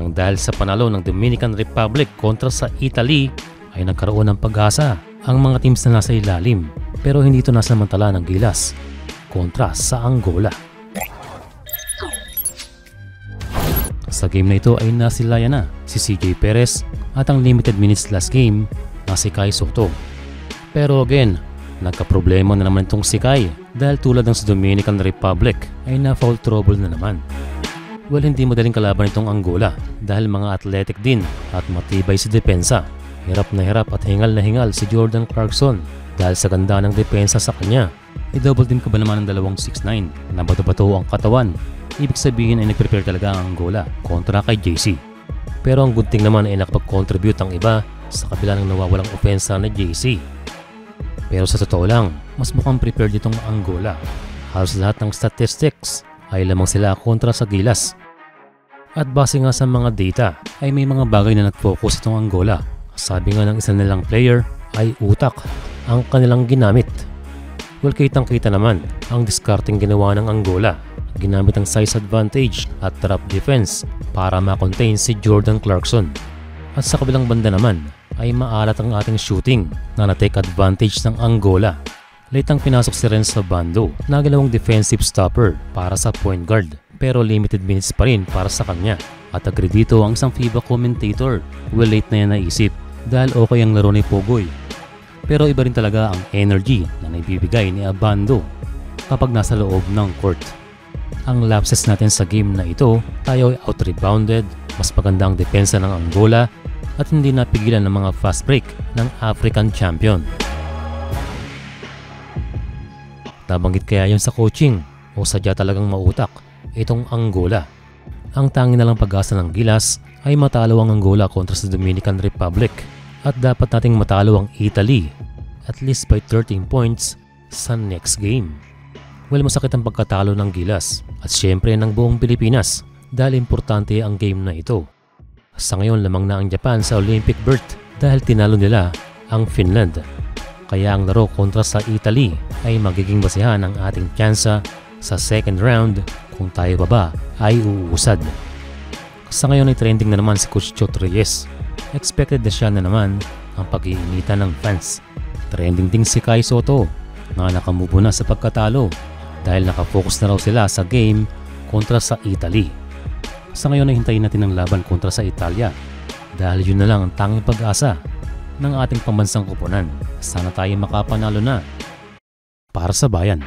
nang dahil sa panalo ng Dominican Republic kontra sa Italy ay nagkaroon ng pag-asa ang mga teams na nasa ilalim, pero hindi ito nasamantala ng Gilas kontra sa Angola. Sa game na ito ay nasilayan na si CJ Perez at ang limited minutes last game na si Kai Sotto. Pero again, nagkaproblema na naman itong si Kai dahil tulad ng sa Dominican Republic ay na-foul trouble na naman. Well, hindi madaling kalaban itong Angola dahil mga athletic din at matibay si depensa. Hirap na hirap at hingal na hingal si Jordan Clarkson dahil sa ganda ng depensa sa kanya. I-double team ka ba naman ng dalawang 6'9" na bato-bato ang katawan? Ibig sabihin ay nag-prepare talaga ang Angola kontra kay JC. Pero ang good thing naman ay nakapag-contribute ang iba sa kabila ng nawawalang opensa na JC. Pero sa totoo lang, mas mukhang prepared itong Angola. Halos lahat ng statistics ay lamang sila kontra sa Gilas. At base nga sa mga data ay may mga bagay na nag-focus itong Angola. Sabi nga ng isa nilang player ay utak ang kanilang ginamit. Well, kitang-kita naman ang discarding ginawa ng Angola. Ginamit ang size advantage at trap defense para ma-contain si Jordan Clarkson. At sa kabilang banda naman ay maalat ang ating shooting na na-take advantage ng Angola. Late ang pinasok si Renzo Bando na ginawang defensive stopper para sa point guard, pero limited minutes pa rin para sa kanya. At agree dito ang isang FIBA commentator. Well, late na yan naisip dahil okay ang laro ni Pogoy. Pero iba rin talaga ang energy na naibibigay ni Abando kapag nasa loob ng court. Ang lapses natin sa game na ito, tayo ay out-rebounded, mas maganda ang depensa ng Angola at hindi napigilan ng mga fast break ng African champion. Nabanggit kaya yun sa coaching o sadya talagang mautak itong Angola? Ang tangi na lang pag-asa ng Gilas ay matalo ang Angola kontra sa Dominican Republic at dapat nating matalo ang Italy at least by 13 points sa next game. Well, masakit ang pagkatalo ng Gilas at syempre ng buong Pilipinas dahil importante ang game na ito. Sa ngayon lamang na ang Japan sa Olympic berth dahil tinalo nila ang Finland. Kaya ang laro kontra sa Italy ay magiging basehan ng ating tsansa sa second round kung tayo pa ba ay uusad. Sa ngayon ay trending na naman si Coach Chot Reyes. Expected na siya na naman ang pag-iinitan ng fans. Trending din si Kai Sotto na nakamubo na sa pagkatalo dahil nakafocus na raw sila sa game kontra sa Italy. Sa ngayon ay hintayin natin ang laban kontra sa Italia dahil yun na lang ang tanging pag-asa ng ating pambansang koponan. Sana tayo makapanalo na para sa bayan.